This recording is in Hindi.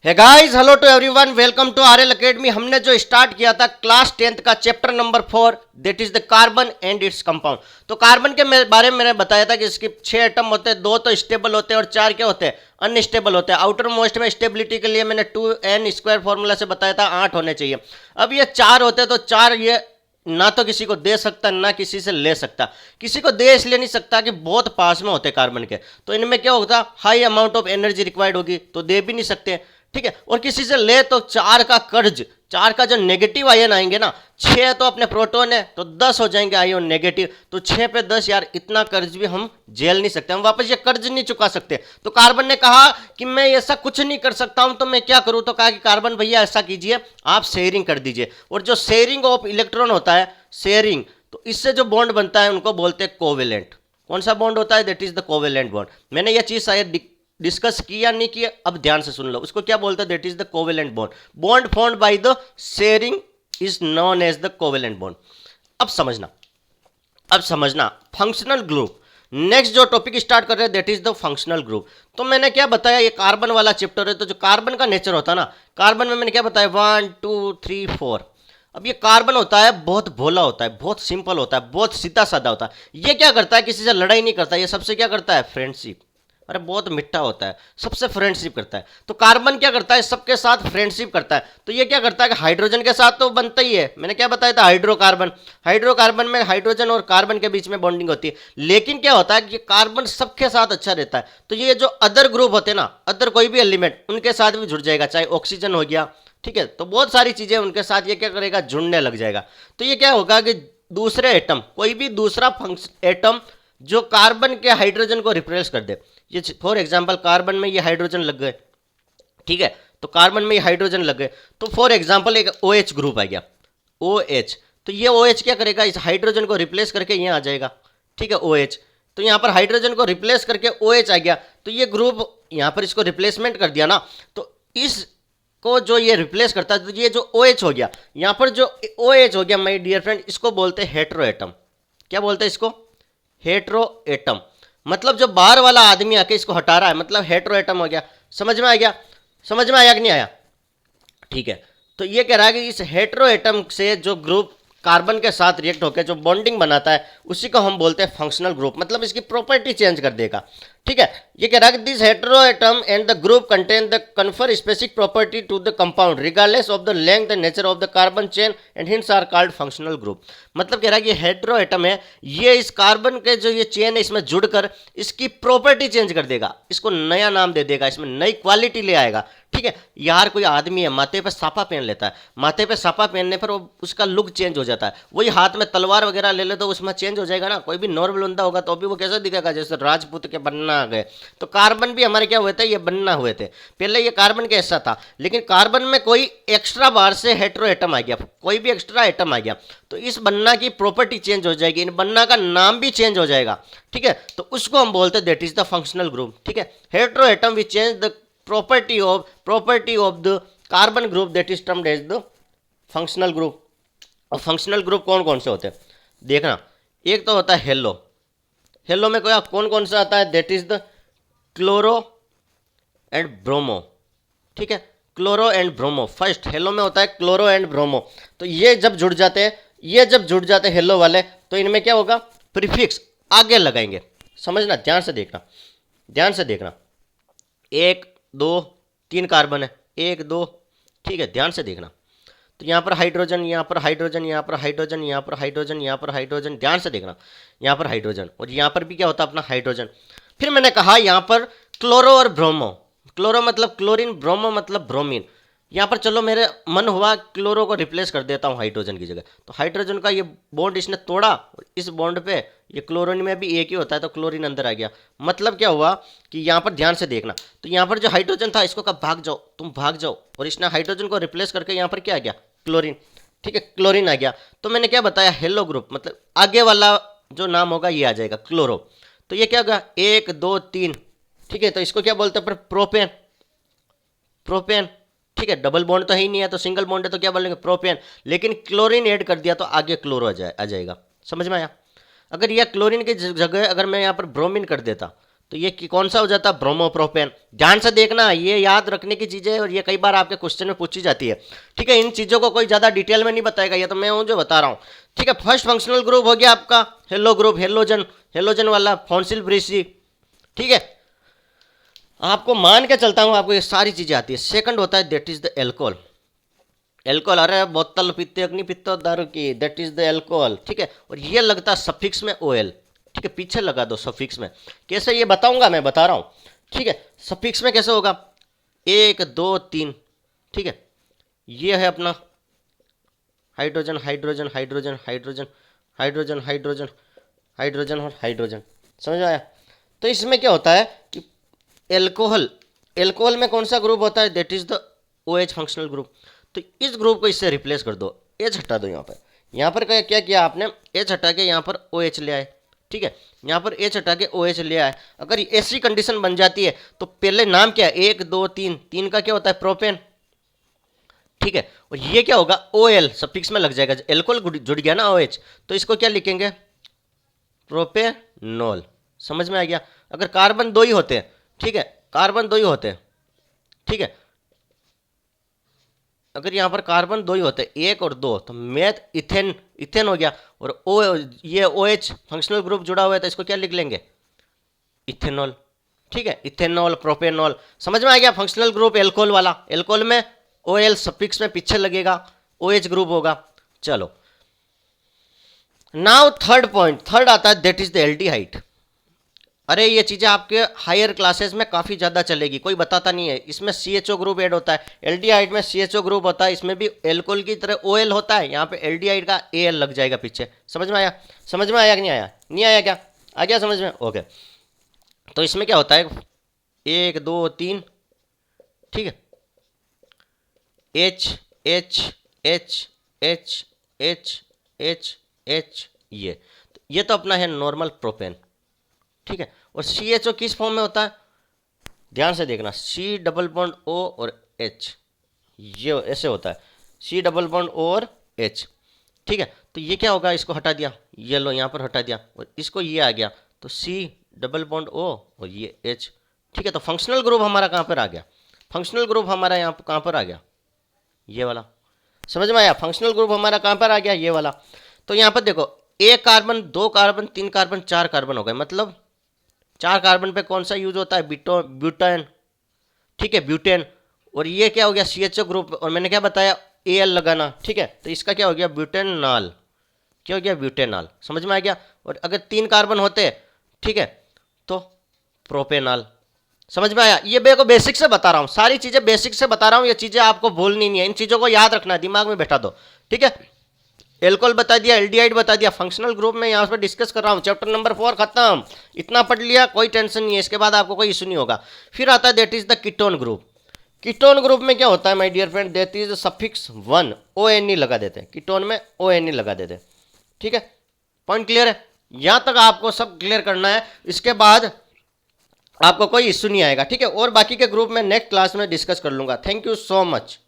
Hey guys, hello to everyone, welcome to RL academy. हमने जो स्टार्ट किया था क्लास 10th का chapter number 4, that is the carbon and its compound. तो कार्बन के बारे में मैंने बताया था कि इसके 6 एटम होते हैं, 2 तो स्टेबल होते हैं और 4 क्या होते हैं, अनस्टेबल होते हैं। आउटर मोस्ट में स्टेबिलिटी के लिए मैंने 2n² फॉर्मूला से बताया था 8 होने चाहिए। अब ये 4 होते हैं तो 4 ये ना तो किसी को दे सकता ना किसी से ले सकता। किसी को दे इसलिए नहीं सकता कि बहुत पास में होते कार्बन के, तो इनमें क्या होता, high amount of energy required होगी तो दे भी नहीं सकते। ठीक है, और किसी से ले तो 4 का कर्ज, 4 का जो नेगेटिव आयन आएंगे ना, 6 तो अपने प्रोटॉन है तो 10 हो जाएंगे आयन नेगेटिव, तो 6 पे 10 यार, इतना कर्ज भी हम झेल नहीं सकते, हम वापस ये कर्ज नहीं चुका सकते। तो कार्बन ने कहा कि मैं ऐसा कुछ नहीं कर सकता हूं, तो मैं क्या करूं, तो कहा कि कार्बन भैया ऐसा कीजिए, आप शेयरिंग कर दीजिए। और जो शेयरिंग ऑफ इलेक्ट्रॉन होता है, शेयरिंग, तो इससे जो बॉन्ड बनता है उनको बोलते हैं कोवेलेंट। कौन सा बॉन्ड होता है, that is the covalent bond. मैंने ये चीज शायद डिस्कस किया नहीं किया, अब ध्यान से सुन लो। उसको क्या बोलते हैं, that is the covalent bond. Bond formed by the sharing is known as the covalent bond. अब समझना फंक्शनल ग्रुप। नेक्स्ट जो टॉपिक स्टार्ट कर रहे हैं that is the functional group. तो मैंने क्या बताया, ये कार्बन वाला चैप्टर है, तो जो कार्बन का नेचर होता है ना, कार्बन में मैंने क्या बताया, 1 2 3 4। अब ये कार्बन होता है बहुत भोला होता है, बहुत सिंपल होता है, बहुत सीधा साधा होता है। ये क्या करता है, किसी से लड़ाई नहीं करता, ये सबसे क्या करता है, फ्रेंडशिप। अरे बहुत मिठा होता है, सबसे फ्रेंडशिप करता है। तो कार्बन क्या करता है, सबके साथ फ्रेंडशिप करता है। तो ये क्या करता है कि हाइड्रोजन के साथ तो बनता ही है, मैंने क्या बताया था, हाइड्रोकार्बन। हाइड्रोकार्बन में हाइड्रोजन और कार्बन के बीच में बॉन्डिंग होती है। लेकिन क्या होता है कि कार्बन सबके साथ अच्छा रहता है, तो ये जो अदर ग्रुप होते हैं ना, अदर कोई भी एलिमेंट, उनके साथ भी जुड़ जाएगा, चाहे ऑक्सीजन हो गया, ठीक है, तो बहुत सारी चीजें उनके साथ ये क्या करेगा, जुड़ने लग जाएगा। तो ये क्या होगा कि दूसरे एटम, कोई भी दूसरा एटम जो कार्बन के हाइड्रोजन को रिप्लेस कर दे, ये फॉर एग्जांपल कार्बन में ये हाइड्रोजन लग गए, ठीक है, तो कार्बन में ये हाइड्रोजन लग गए, तो फॉर एग्जांपल एक OH ग्रुप आ गया, OH, तो ये OH क्या करेगा, इस हाइड्रोजन को रिप्लेस करके यहाँ आ जाएगा, ठीक है, OH। तो यहाँ पर हाइड्रोजन को रिप्लेस करके OH आ गया, तो ये ग्रुप यहाँ पर इसको रिप्लेसमेंट कर दिया ना, तो इस को जो ये रिप्लेस करता है, तो ये जो OH हो गया, यहाँ पर जो OH हो गया माय डियर फ्रेंड, इसको बोलते हैं हेट्रो एटम। क्या बोलते हैं इसको, हेट्रो एटम। मतलब जो बाहर वाला आदमी आके इसको हटा रहा है, मतलब हेट्रो एटम हो गया। समझ में आ गया, समझ में आया कि नहीं आया, ठीक है। तो ये कह रहा है कि इस हेट्रो एटम से जो ग्रुप कार्बन के साथ रिएक्ट होकर जो बॉन्डिंग बनाता है, उसी को हम बोलते हैं फंक्शनल ग्रुप, मतलब इसकी प्रॉपर्टी चेंज कर देगा, ठीक है। ये कह रहा है कि this hetero atom and the group contain the confer specific property to the compound regardless of the length and nature of the carbon chain and hence are called functional group. मतलब कह रहा है कि हेट्रो एटम है, ये इस कार्बन के जो ये चेन है इसमें जुड़कर इसकी प्रॉपर्टी चेंज कर देगा, इसको नया नाम दे देगा, इसमें नई क्वालिटी ले आएगा, ठीक है। यार कोई आदमी है माथे पे साफा पहन लेता है, माथे पे साफा पहनने पर वो उसका लुक चेंज हो जाता है। वही हाथ में तलवार वगैरह ले ले तो उसमें चेंज हो जाएगा ना। कोई भी नॉर्मल बंदा होगा तो भी वो कैसा दिखेगा, जैसे राजपूत के बनना आ गए। तो कार्बन भी हमारे क्या हुए थे, ये बनना हुए थे। पहले ये कार्बन कैसा था, लेकिन कार्बन में कोई एक्स्ट्रा बाहर से हेट्रो एटम आ गया, कोई भी एक्स्ट्रा एटम आ गया, तो इस बनना की प्रॉपर्टी चेंज हो जाएगी, इन बनना का नाम भी चेंज हो जाएगा, ठीक है। तो उसको हम बोलते हैं that is the functional group, ठीक है। Hetero atom which change the property of the carbon group that is termed as the functional group। और फंक्शनल ग्रुप कौन कौन से होते हैं देखना, एक तो होता है हेलो। हेलो में कौन कौन सा आता है, that is the chloro and bromo, ठीक है, chloro and bromo. First hello में होता है क्लोरो एंड ब्रोमो। तो ये जब जुड़ जाते हैं, ये जब जुड़ जाते हैं हेलो वाले, तो इनमें क्या होगा, प्रीफिक्स आगे लगाएंगे। समझना, ध्यान से देखना, ध्यान से देखना। 1 2 3 कार्बन है, 1 2, ठीक है, ध्यान से देखना। तो यहाँ पर हाइड्रोजन, यहाँ पर हाइड्रोजन, यहाँ पर हाइड्रोजन, यहाँ पर हाइड्रोजन, यहाँ पर हाइड्रोजन, ध्यान से देखना, यहाँ पर हाइड्रोजन, और यहाँ पर भी क्या होता है अपना हाइड्रोजन। फिर मैंने कहा यहाँ पर क्लोरो और ब्रोमो, क्लोरो मतलब क्लोरीन, ब्रोमो मतलब ब्रोमीन। यहाँ पर चलो मेरे मन हुआ क्लोरो को रिप्लेस कर देता हूँ हाइड्रोजन की जगह, तो हाइड्रोजन का ये बॉन्ड इसने तोड़ा, इस बॉन्ड पे ये क्लोरीन में भी एक ही होता है, तो क्लोरीन अंदर आ गया। मतलब क्या हुआ कि यहाँ पर ध्यान से देखना, तो यहाँ पर जो हाइड्रोजन था इसको कहा भाग जाओ, तुम भाग जाओ, और इसने हाइड्रोजन को रिप्लेस करके यहाँ पर क्या आ गया, क्लोरीन, ठीक है, क्लोरीन आ गया। तो मैंने क्या बताया, हेलो ग्रुप, मतलब आगे वाला जो नाम होगा ये आ जाएगा क्लोरो। तो ये क्या होगा, 1 2 3, ठीक है, तो इसको क्या बोलते हैं, प्रोपेन, प्रोपेन, ठीक है, डबल बॉन्ड तो है ही नहीं है, तो सिंगल बॉन्ड है तो क्या बोलेंगे, प्रोपेन। लेकिन क्लोरीन ऐड कर दिया तो आगे क्लोरो आ जाएगा। समझ में आया। अगर यह क्लोरीन की जगह अगर मैं यहाँ पर ब्रोमीन कर देता तो ये कौन सा हो जाता है, ब्रोमोप्रोपेन। ध्यान से देखना, ये याद रखने की चीज़ें है और ये कई बार आपके क्वेश्चन में पूछी जाती है। ठीक है, इन चीज़ों को कोई ज़्यादा डिटेल में नहीं बताएगा, ये तो मैं हूँ जो बता रहा हूँ। ठीक है, फर्स्ट फंक्शनल ग्रुप हो गया आपका हेलो ग्रुप, हेलोजन, हेलोजन वाला फॉन्सिल ब्रिसी। ठीक है, आपको मान के चलता हूँ आपको ये सारी चीज़ें आती है। सेकंड होता है that is the alcohol. Alcohol, अरे बोतल पीते अग्नि पीते दारू की, दैट इज द एल्कोहल। ठीक है, और ये लगता है सफिक्स में OL। ठीक है, पीछे लगा दो सफिक्स में, कैसे ये बताऊंगा, मैं बता रहा हूँ। ठीक है, सफिक्स में कैसे होगा, 1 2 3। ठीक है, ये है अपना hydrogen hydrogen hydrogen hydrogen hydrogen hydrogen hydrogen और हाइड्रोजन, समझ में आया। तो इसमें क्या होता है कि एल्कोहल, एल्कोहल में कौन सा ग्रुप होता है, that is the OH functional group. तो इस ग्रुप को इससे रिप्लेस कर दो, H हटा दो। यहाँ पर क्या किया आपने, H हटा के यहाँ पर OH ले आए। ठीक है, यहाँ पर H हटा के OH ले आए। अगर ऐसी कंडीशन बन जाती है तो पहले नाम क्या है, 1 2 3, 3 का क्या होता है, प्रोपेन। ठीक है, और ये क्या होगा, OL सफिक्स में लग जाएगा, एल्कोहल जुड़ गया ना OH, तो इसको क्या लिखेंगे, प्रोपेनॉल। समझ में आ गया। अगर कार्बन 2 ही होते हैं, ठीक है, कार्बन 2 ही होते हैं। ठीक है, अगर यहाँ पर कार्बन 2 ही होते हैं, 1 और 2, तो मेथ इथेन, इथेन हो गया। और ये OH फंक्शनल ग्रुप जुड़ा हुआ है, तो इसको क्या लिख लेंगे, इथेनॉल। ठीक है, इथेनॉल, प्रोपेनॉल। समझ में आ गया। फंक्शनल ग्रुप एल्कोहल वाला, एल्कोहल में OL सफिक्स में पीछे लगेगा, OH ग्रुप होगा। चलो, नाउ थर्ड पॉइंट, थर्ड आता है दैट इज द एल्डिहाइड। अरे ये चीज़ें आपके हायर क्लासेस में काफ़ी ज़्यादा चलेगी, कोई बताता नहीं है। इसमें CHO ग्रुप ऐड होता है, एल्डिहाइड में CHO ग्रुप होता है, इसमें भी एल्कोहल की तरह OL होता है, यहाँ पे एल्डिहाइड का AL लग जाएगा पीछे। समझ में आया, समझ में आया कि नहीं आया, नहीं आया क्या, आ गया समझ में, ओके। तो इसमें क्या होता है, 1 2 3, ठीक है, H H H H H H H, ये तो अपना है नॉर्मल प्रोपेन। ठीक है, और CHO किस फॉर्म में होता है, ध्यान से देखना, C डबल बॉन्ड O और H, ये ऐसे होता है, C डबल बॉन्ड O और H। ठीक है, तो ये क्या होगा, इसको हटा दिया, ये लो यहाँ पर हटा दिया, और इसको ये आ गया, तो C डबल बॉन्ड O और ये H। ठीक है, तो फंक्शनल ग्रुप हमारा कहाँ पर आ गया, फंक्शनल ग्रुप हमारा यहाँ पर कहाँ पर आ गया, ये वाला। समझ में आया, फंक्शनल ग्रुप हमारा कहाँ पर आ गया, ये वाला। तो यहाँ पर देखो, 1 कार्बन 2 कार्बन 3 कार्बन 4 कार्बन हो गए, मतलब 4 कार्बन पे कौन सा यूज होता है, ब्यूटेन। ठीक है, ब्यूटेन। और ये क्या हो गया, CHO ग्रुप, और मैंने क्या बताया, AL लगाना। ठीक है, तो इसका क्या हो गया, ब्यूटेनॉल। क्या हो गया, ब्यूटेनॉल। समझ में आ गया। और अगर 3 कार्बन होते, ठीक है, तो प्रोपेनॉल। समझ में आया। ये को बेसिक से बता रहा हूँ, सारी चीज़ें बेसिक से बता रहा हूँ, ये चीज़ें आपको भूलनी नहीं है, इन चीज़ों को याद रखना है, दिमाग में बैठा दो। ठीक है, एल्कोहल बता दिया, एल्डिहाइड बता दिया, फंक्शनल ग्रुप में यहाँ पर डिस्कस कर रहा हूँ, चैप्टर नंबर 4 खत्म। इतना पढ़ लिया, कोई टेंशन नहीं है, इसके बाद आपको कोई इशू नहीं होगा। फिर आता है that is the ketone group. Ketone group में क्या होता है my dear friend, that is suffix 1 ONE लगा देते हैं, कीटोन में ONE लगा देते हैं। ठीक है, पॉइंट क्लियर है, यहाँ तक आपको सब क्लियर करना है, इसके बाद आपको कोई इशू नहीं आएगा। ठीक है, और बाकी के ग्रुप में नेक्स्ट क्लास में डिस्कस कर लूंगा। Thank you so much.